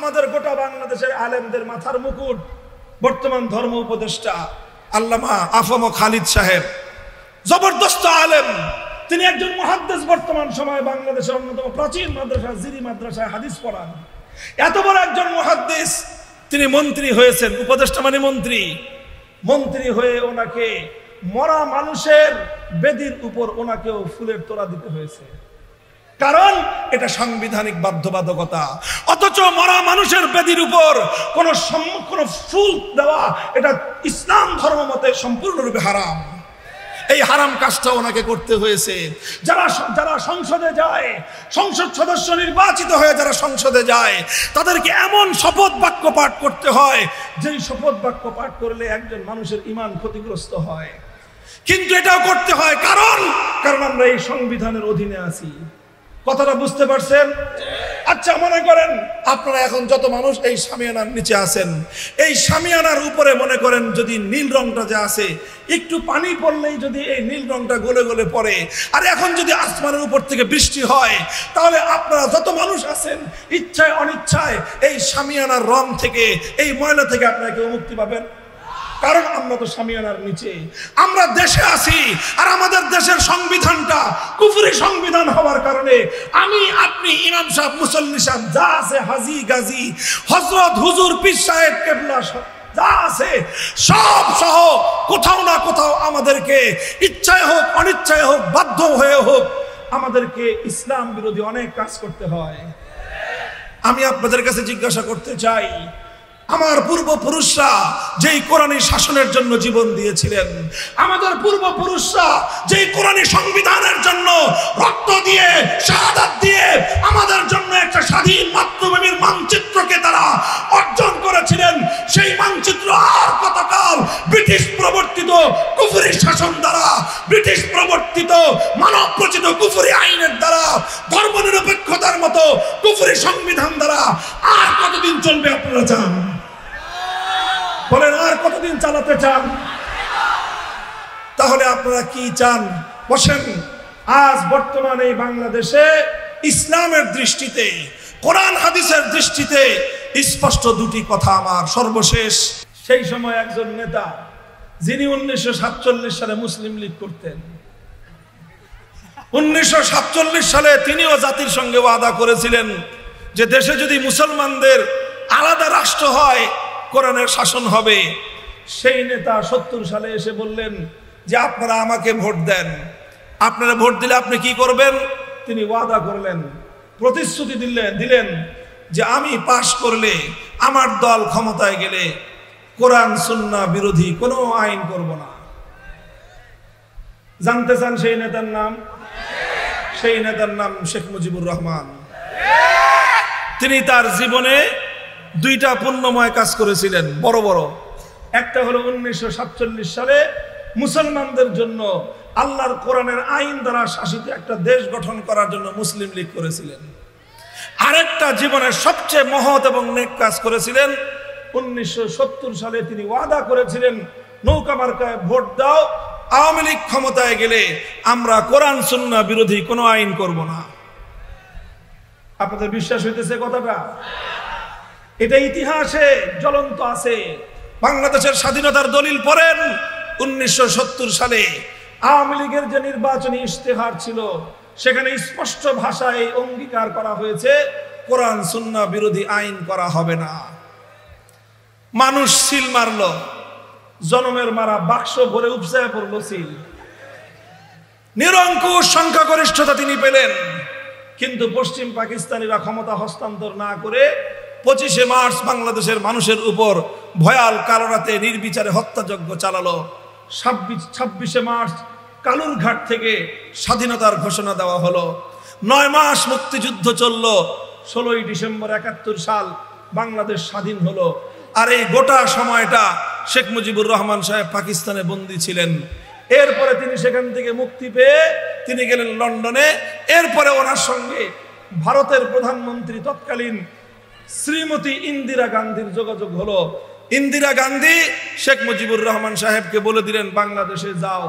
আমাদের গোটা বাংলাদেশের আলেমদের মাথার মুকুট, বর্তমান ধর্ম উপদেষ্টা আল্লামা আফম খালিদ সাহেব, জবরদস্ত আলেম। তিনি একজন মুহাদ্দিস, বর্তমান সময়ে বাংলাদেশের অন্যতম প্রাচীন মাদ্রাসা জিরি মাদ্রাসায় হাদিস পড়ান। এত বড় একজন মুহাদ্দিস, তিনি মন্ত্রী হয়েছেন। উপদেষ্টা মানে মন্ত্রী। মন্ত্রী হয়ে ওনাকে মরা মানুষের বেদির উপর ওনাকেও ফুলের তোড়া দিতে হয়েছে, কারণ এটা সাংবিধানিক বাধ্যবাধকতা। অথচ মরা মানুষের বেদির উপর কোন ফুল দেওয়া এটা ইসলাম ধর্ম মতে সম্পূর্ণরূপে হারাম। এই হারাম কাজটা ওনাকে করতে হয়েছে। যারা সংসদে যায়, সংসদ সদস্য নির্বাচিত হয়ে যারা সংসদে যায়, তাদেরকে এমন শপথ বাক্য পাঠ করতে হয় যেই শপথ বাক্য পাঠ করলে একজন মানুষের ঈমান ক্ষতিগ্রস্ত হয়। কিন্তু এটাও করতে হয় কারণ আমরা এই সংবিধানের অধীনে আছি। কথাটা বুঝতে পারছেন? আচ্ছা, মনে করেন আপনারা এখন যত মানুষ এই শামিয়ানার নিচে আছেন, এই শামিয়ানার উপরে মনে করেন যদি নীল রংটা যে আছে, একটু পানি পড়লেই যদি এই নীল রংটা গলে গলে পড়ে, আর এখন যদি আসমানের উপর থেকে বৃষ্টি হয়, তাহলে আপনারা যত মানুষ আছেন ইচ্ছায় অনিচ্ছায় এই শামিয়ানার রং থেকে, এই ময়লা থেকে আপনারা কেউ মুক্তি পাবেন? কারণ আমরা তো শামিয়ানার নিচে, আমরা দেশে আছি। আর আমাদের দেশের সংবিধানটা কুফরি সংবিধান হওয়ার কারণে আমি, আপনি, ইমাম সাহেব, মুসল্লি সাহেব যা আছে, হাজি গাজী, হযরত, হুজুর, পীর সাহেব, কেবলা যা আছে সব সহ কোথাও না কোথাও আমাদেরকে ইচ্ছায় হোক অনিচ্ছায় হোক, বাধ্য হয়ে হোক, আমাদেরকে ইসলাম বিরোধী অনেক কাজ করতে হয়। আমি আপনাদের কাছে জিজ্ঞাসা করতে চাই, আমার পূর্বপুরুষরা যেই কোরআনী শাসনের জন্য জীবন দিয়েছিলেন, আমাদের পূর্বপুরুষরা যেই কোরআনী সংবিধানের জন্য রক্ত দিয়ে, শাহাদাত দিয়ে আমাদের জন্য একটা স্বাধীন মাতৃভূমির মানচিত্রকে তারা অর্জন করেছিলেন, সেই মানচিত্র আর কতকাল ব্রিটিশ প্রবর্তিত কুফরি শাসন দ্বারা, ব্রিটিশ প্রবর্তিত মানব রচিত কুফরি আইনের দ্বারা, ধর্মনিরপেক্ষতার মতো কুফরি সংবিধান দ্বারা আর কতদিন চলবে আপনারা চান? বলেন, আর কতদিন চালাতে চান? তাহলে আপনারা কি চান? বসেন, আজ বর্তমানে বাংলাদেশে ইসলামের দৃষ্টিতে, কোরআন হাদিসের দৃষ্টিতে স্পষ্ট দুটি কথা আমার। সর্বশেষ, সেই সময় একজন নেতা যিনি 1947 সালে মুসলিম লীগ করতেন, 1947 সালে তিনিও জাতির সঙ্গে ওয়াদা করেছিলেন যে দেশে যদি মুসলমানদের আলাদা রাষ্ট্র হয় কোরআনের শাসন হবে। সেই নেতা 70 সালে এসে বললেন যে আপনারা আমাকে ভোট দেন, আপনারা ভোট দিলে আপনি কি করবেন? তিনি ওয়াদা করলেন, প্রতিশ্রুতি দিলেন যে আমি পাশ করলে, আমার দল ক্ষমতায় গেলে কোরআন সুন্নাহ বিরোধী কোনো আইন করব না। জানতে চান সেই নেতার নাম? সেই নেতার নাম শেখ মুজিবুর রহমান। তিনি তার জীবনে দুইটা পুণ্যময় কাজ করেছিলেন, বড় বড়। একটা হলো 1947 সালে মুসলমানদের জন্য আল্লাহর কোরআনের আইন দ্বারা শাসিত একটা দেশ গঠন করার জন্য মুসলিম লীগ করেছিলেন। আরেকটা জীবনের সবচেয়ে মহৎ এবং নেক কাজ করেছিলেন, 1970 সালে তিনি ওয়াদা করেছিলেন নৌকা মার্কায় ভোট দাও, আওয়ামী লীগ ক্ষমতায় গেলে আমরা কোরআন সুন্নাহ বিরোধী কোনো আইন করব না। আপনাদের বিশ্বাস হইতেছে কথাটা? এটা ইতিহাসে জ্বলন্ত আছে। বাংলাদেশের স্বাধীনতার দলিল পড়েন, 1970 সালে আওয়ামী লীগের যে নির্বাচনী ইশতেহার ছিল সেখানে স্পষ্ট ভাষায় অঙ্গীকার করা হয়েছে কোরআন সুন্নাহ বিরোধী আইন করা হবে না। মানুষ সিল মারল, জনমের মারা বাক্স ভরে উপসায় পড়ল সিল। নিরঙ্কুশ সংখ্যাগরিষ্ঠতা তিনি পেলেন, কিন্তু পশ্চিম পাকিস্তানিরা ক্ষমতা হস্তান্তর না করে 25শে মার্চ বাংলাদেশের মানুষের উপর ভয়াল কালো রাতে নির্বিচারে হত্যাযজ্ঞ চালালো। 26শে মার্চ কালুরঘাট থেকে স্বাধীনতার ঘোষণা দেওয়া হলো। 9 মাস মুক্তিযুদ্ধ চলল। 16ই ডিসেম্বর 71 সাল বাংলাদেশ স্বাধীন হলো। আর এই গোটা সময়টা শেখ মুজিবুর রহমান সাহেব পাকিস্তানে বন্দী ছিলেন। এরপরে তিনি সেখান থেকে মুক্তি পেয়ে তিনি গেলেন লন্ডনে। এরপরে ওনার সঙ্গে ভারতের প্রধানমন্ত্রী তৎকালীন শ্রীমতী ইন্দিরা গান্ধীর যোগাযোগ হলো। ইন্দিরা গান্ধী শেখ মুজিবুর রহমান সাহেবকে বলে দিলেন বাংলাদেশে যাও,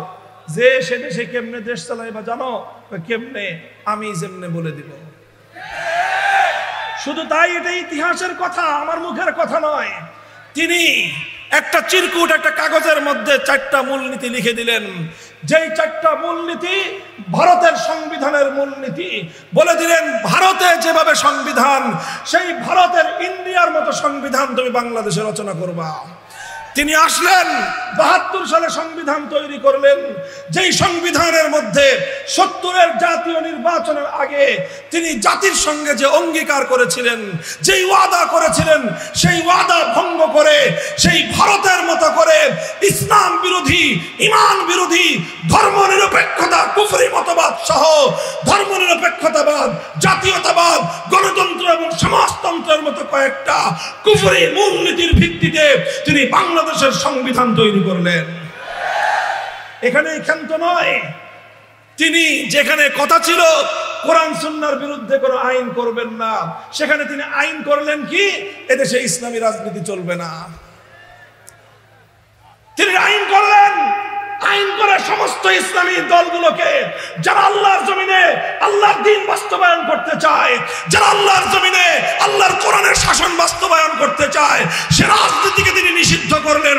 যে সে দেশে কেমনে দেশ চালাইবা জানো? কেমনে? আমি যেমনে বলে দিব। শুধু তাই, এটা ইতিহাসের কথা, আমার মুখের কথা নয়। তিনি একটা চিরকুট একটা কাগজের মধ্যে 4টা মূলনীতি লিখে দিলেন, যেই 4টা মূলনীতি ভারতের সংবিধানের মূলনীতি। বলে দিলেন ভারতে যেভাবে সংবিধান, সেই ভারতের ইন্ডিয়ার মতো সংবিধান তুমি বাংলাদেশে রচনা করবা। তিনি আসলেন 72 সালে সংবিধান তৈরি করলেন, যেই সংবিধানের মধ্যে 70-এর জাতীয় নির্বাচনের আগে তিনি জাতির সঙ্গে যে অঙ্গীকার করেছিলেন, যেই ওয়াদা করেছিলেন, সেই ওয়াদা ভঙ্গ করে সেই ভারতের মতো করে ইসলাম বিরোধী, ঈমান বিরোধী, ধর্মনিরপেক্ষতা, কুফরি মতবাদ সহ ধর্মনিরপেক্ষতাবাদ, জাতীয়তাবাদ, গণতন্ত্র এবং সমাজতন্ত্রের মতো কয়েকটা কুফরি মূলনীতির ভিত্তিতে তিনি বাংলাদেশের সংবিধান তৈরি করলেন। এখানে ক্ষান্ত নয়, তিনি যেখানে কথা ছিল কোরআন সুন্নাহর বিরুদ্ধে কোনো আইন করবেন না, সেখানে তিনি আইন করলেন কি, এদেশে ইসলামী রাজনীতি চলবে না। তিনি আইন করলেন, আইন করে সমস্ত ইসলামী দলগুলোকে, যারা আল্লাহর জমিনে আল্লাহর দ্বীন বাস্তবায়ন করতে চায়, যারা আল্লাহর জমিনে আল্লাহর কোরআনের শাসন বাস্তবায়ন করতে চায়, সে রাজনীতিকে তিনি নিষিদ্ধ করলেন।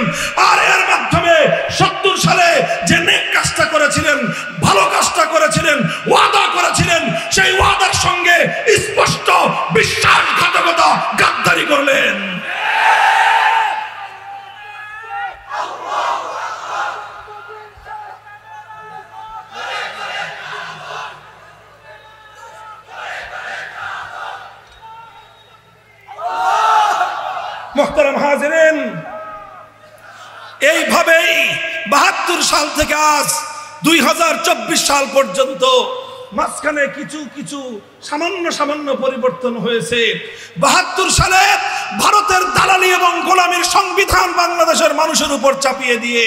আর এর মাধ্যমে 70 সালে যে নেক কাজটা করেছিলেন, ভালো কাজটা করেছিলেন, ওয়াদা করেছিলেন, সেই ওয়াদার সঙ্গে স্পষ্ট বিশ্বাসঘাতকতা, গাদ্দারি করলেন। মুহতারাম হাজিরিন, এইভাবেই 72 সাল থেকে আজ 2024 সাল পর্যন্ত মাঝখানে কিছু কিছু সামান্য পরিবর্তন হয়েছে। 72 সালে ভারতের দালালি এবং গোলামির সংবিধান বাংলাদেশের মানুষের উপর চাপিয়ে দিয়ে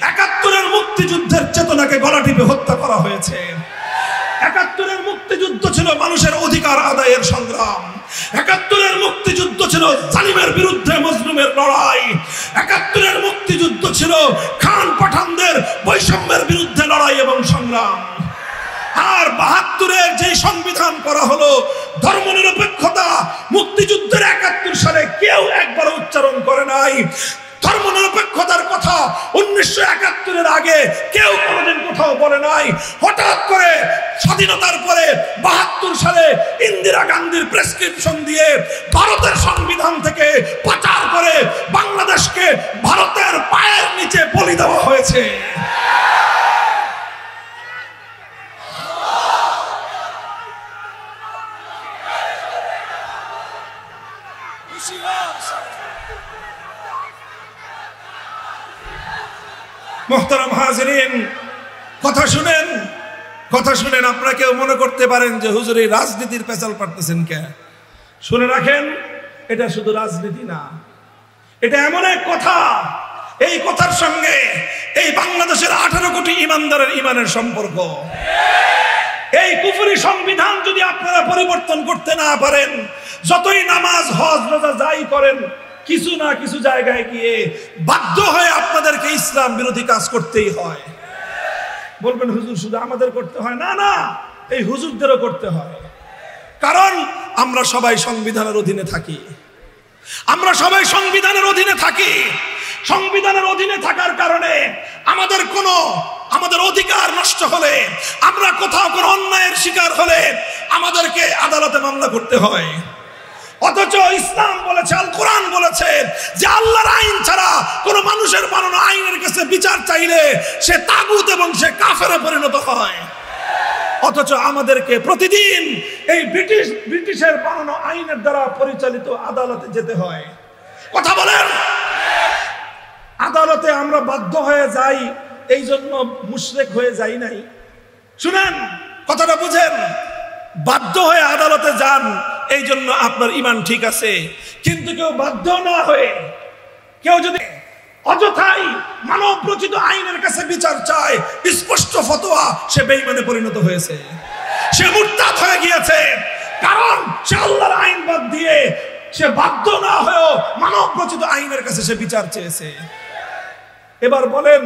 71-এর মুক্তিযুদ্ধের চেতনাকে গলা টিপে হত্যা করা হয়েছে। 71-এর মুক্তিযুদ্ধ ছিল মানুষের অধিকার আদায়ের সংগ্রাম। 71-এর মুক্তিযুদ্ধ ছিল জালিমের বিরুদ্ধে মজলুমের লড়াই। 71-এর মুক্তিযুদ্ধ ছিল খান পাঠানদের বৈষম্যের বিরুদ্ধে লড়াই এবং সংগ্রাম। আর 72-এর যে সংবিধান করা হলো, ধর্মনিরপেক্ষতা, মুক্তিযুদ্ধের 71 সালে কেউ একবার উচ্চারণ করে নাই। ধর্মনিরপেক্ষতার কথা 1971-এর আগে কেউ কোনোদিন কোথাও বলে নাই। হঠাৎ করে স্বাধীনতার পরে 72 সালে ইন্দিরা গান্ধীর প্রেসক্রিপশন দিয়ে ভারতের সংবিধান থেকে পাচার করে বাংলাদেশকে ভারতের পায়ের নিচে বলি দেওয়া হয়েছে। মুহতারাম হাজিরিন, কথা শুনেন, আপনারা কেউ মনে করতে পারেন যে হুজুর এই রাজনীতির পেছাল পারতেছেন কে? শুনে রাখেন, এটা শুধু রাজনীতি না, এটা এমন এক কথা, এই কথার সঙ্গে এই বাংলাদেশের 18 কোটি ইমানদারের ইমানের সম্পর্ক। এই কুফরি সংবিধান যদি আপনারা পরিবর্তন করতে না পারেন, যতই নামাজ, হজ, রোজা যাই করেন, কিছু না কিছু জায়গায় গিয়ে বাধ্য হয়ে আপনাদেরকে ইসলাম বিরোধী কাজ করতেই হয়। বলবেন হুজুর শুধু আমাদের করতে হয়? না না, এই হুজুরদেরও করতে হয়। কারণ আমরা সবাই সংবিধানের অধীনে থাকি। আমরা সবাই সংবিধানের অধীনে থাকি। সংবিধানের অধীনে থাকার কারণে আমাদের অধিকার নষ্ট হলে, আমরা কোথাও কোনো অন্যায়ের শিকার হলে আমাদেরকে আদালতে মামলা করতে হয়। অথচ ইসলাম বলেছে, আল কোরআন বলেছে যে আল্লাহর আইন ছাড়া কোন মানুষের বানানো আইনের কাছে বিচার চাইলে সে তাগুত এবং সে কাফেরে পরিণত হয়। অথচ আমাদেরকে প্রতিদিন এই ব্রিটিশের বানানো আইনের দ্বারা পরিচালিত আদালতে যেতে হয়। কথা বলেন, আদালতে আমরা বাধ্য হয়ে যাই, এই জন্য মুশরিক হয়ে যাই নাই। শুনেন, কথাটা বুঝেন, বাধ্য হয়ে আদালতে যান, এই জন্য আপনার ঈমান ঠিক আছে। কিন্তু কেউ বাধ্য না হয়ে, কেউ যদি অযথাই মানব রচিত আইনের কাছে বিচার চায়, স্পষ্ট ফতোয়া, সে বেঈমানে পরিণত হয়েছে, সে মুরতাদ হয়ে গিয়েছে। কারণ সে আল্লাহর আইন বাদ দিয়ে, সে বাধ্য না হয়েও মানব রচিত আইনের কাছে সে বিচার চেয়েছে। এবার বলেন,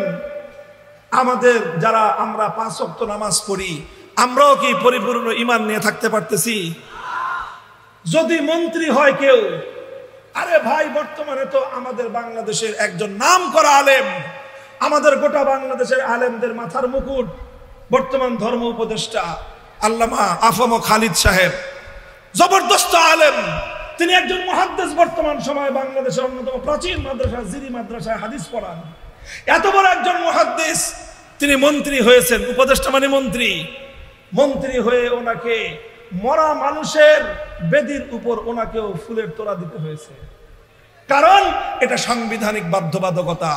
আমাদের যারা আমরা 5 ওয়াক্ত নামাজ পড়ি, আমরাও কি পরিপূর্ণ ঈমান নিয়ে থাকতে পারতেছি? যদি মন্ত্রী হয় কেউ, আরে ভাই বর্তমানে তো আমাদের বাংলাদেশের একজন নামকরা আলেম, আমাদের গোটা বাংলাদেশের আলেমদের মাথার মুকুট, বর্তমান ধর্ম উপদেষ্টা আল্লামা আফম খালিদ সাহেব, জবরদস্ত আলেম। তিনি একজন মুহাদ্দিস, বর্তমান সময়ে বাংলাদেশের অন্যতম প্রাচীন মাদ্রাসা জিরি মাদ্রাসায় হাদিস পড়ান। এত বড় একজন মুহাদ্দিস, তিনি মন্ত্রী হয়েছেন। উপদেষ্টা মানে মন্ত্রী। মন্ত্রী হয়ে ওনাকে মরা মানুষের বেদির উপর ওনাকেও ফুলের তোড়া দিতে হয়েছে, কারণ এটা সাংবিধানিক বাধ্যবাধকতা।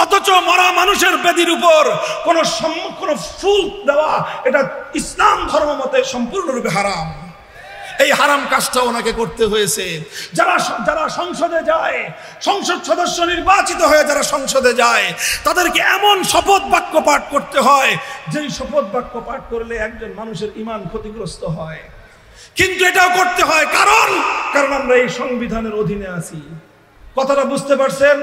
অথচ মরা মানুষের বেদির উপর কোন ফুল দেওয়া এটা ইসলাম ধর্ম মতে সম্পূর্ণরূপে হারাম। এই হারাম কাজটা ওনাকে করতে হয়েছে। যারা সংসদে যায়, সংসদ সদস্য নির্বাচিত হয়ে যারা সংসদে যায়, তাদেরকে এমন শপথ বাক্য পাঠ করতে হয় যেই শপথ বাক্য পাঠ করলে একজন মানুষের ঈমান ক্ষতিগ্রস্ত হয়। কিন্তু এটাও করতে হয় কারণ আমরা এই সংবিধানের অধীনে আছি। কথাটা বুঝতে পারছেন?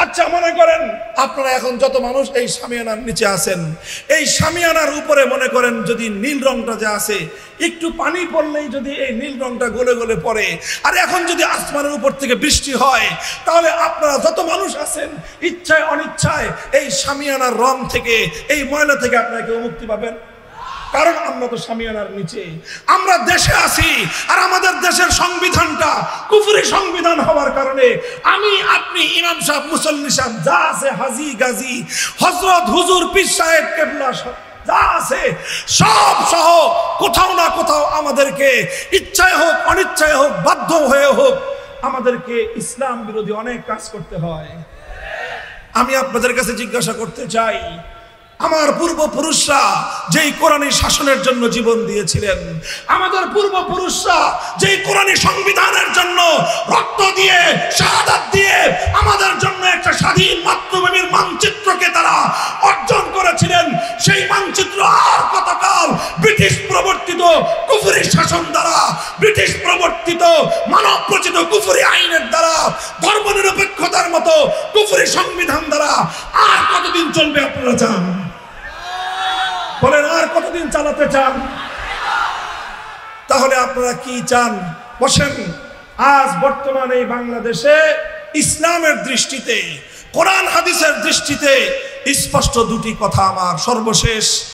আচ্ছা, মনে করেন আপনারা এখন যত মানুষ এই শামিয়ানার নিচে আছেন, এই শামিয়ানার উপরে মনে করেন যদি নীল রংটা যা আছে, একটু পানি পড়লেই যদি এই নীল রংটা গলে গলে পড়ে, আর এখন যদি আসমানের উপর থেকে বৃষ্টি হয়, তাহলে আপনারা যত মানুষ আছেন ইচ্ছায় অনিচ্ছায় এই শামিয়ানার রং থেকে, এই ময়লা থেকে আপনারা কেউ মুক্তি পাবেন? কারণ আমরা তো শামিয়ানার নিচে, আমরা দেশে আছি। আর আমাদের দেশের সংবিধানটা কুফরি সংবিধান হওয়ার কারণে আমি, আপনি, ইমাম সাহেব, মুসল্লি সাহেব যা আছে, হাজি গাজী, হযরত, হুজুর, পীর সাহেব, কেবলা যা আছে সব সহ কোথাও না কোথাও আমাদেরকে ইচ্ছায় হোক অনিচ্ছায় হোক, বাধ্য হয়ে হোক, আমাদেরকে ইসলাম বিরোধী অনেক কাজ করতে হয়। আমি আপনাদের কাছে জিজ্ঞাসা করতে চাই, আমার পূর্বপুরুষরা যেই কোরআনী শাসনের জন্য জীবন দিয়েছিলেন, আমাদের পূর্বপুরুষরা যেই কোরআনী সংবিধানের জন্য রক্ত দিয়ে, শাহাদাত দিয়ে আমাদের জন্য একটা স্বাধীন মাতৃভূমির মানচিত্রকে তারা অর্জন করেছিলেন, সেই মানচিত্র আর কতকাল ব্রিটিশ প্রবর্তিত কুফরি শাসন দ্বারা, ব্রিটিশ প্রবর্তিত মানব রচিত কুফরি আইনের দ্বারা, ধর্মনিরপেক্ষতার মতো কুফরি সংবিধান দ্বারা আর কতদিন চলবে আপনারা চান? বলেন, আর কতদিন চালাতে চান? তাহলে আপনারা কি চান? বসেন। আজ বর্তমানে এই বাংলাদেশে ইসলামের দৃষ্টিতে, কোরআন হাদিসের দৃষ্টিতে স্পষ্ট দুটি কথা আমার সর্বশেষ